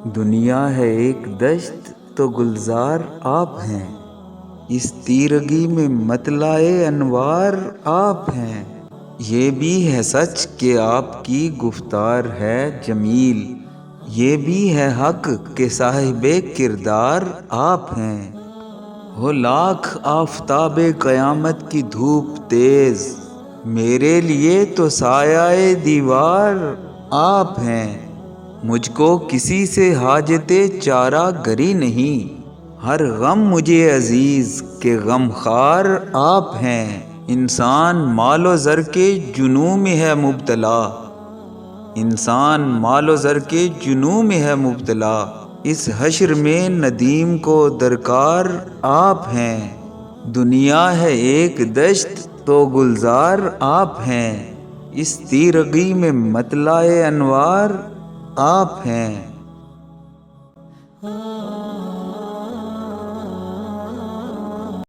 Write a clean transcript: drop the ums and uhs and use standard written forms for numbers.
دنیا ہے ایک دشت تو گلزار آپ ہیں، اس تیرگی میں مطلع انوار آپ ہیں۔ یہ بھی ہے سچ کہ آپ کی گفتار ہے جمیل، یہ بھی ہے حق کہ صاحب کردار آپ ہیں۔ ہو لاکھ آفتاب قیامت کی دھوپ تیز، میرے لیے تو سایہ دیوار آپ ہیں۔ مجھ کو کسی سے حاجت چارہ گری نہیں، ہر غم مجھے عزیز کہ غم خوار آپ ہیں۔ انسان مال و زر کے جنوں میں ہے مبتلا، انسان مال و زر کے جنوں میں ہے مبتلا، اس حشر میں ندیم کو درکار آپ ہیں۔ دنیا ہے ایک دشت تو گلزار آپ ہیں، اس تیرگی میں مطلع انوار آپ ہیں۔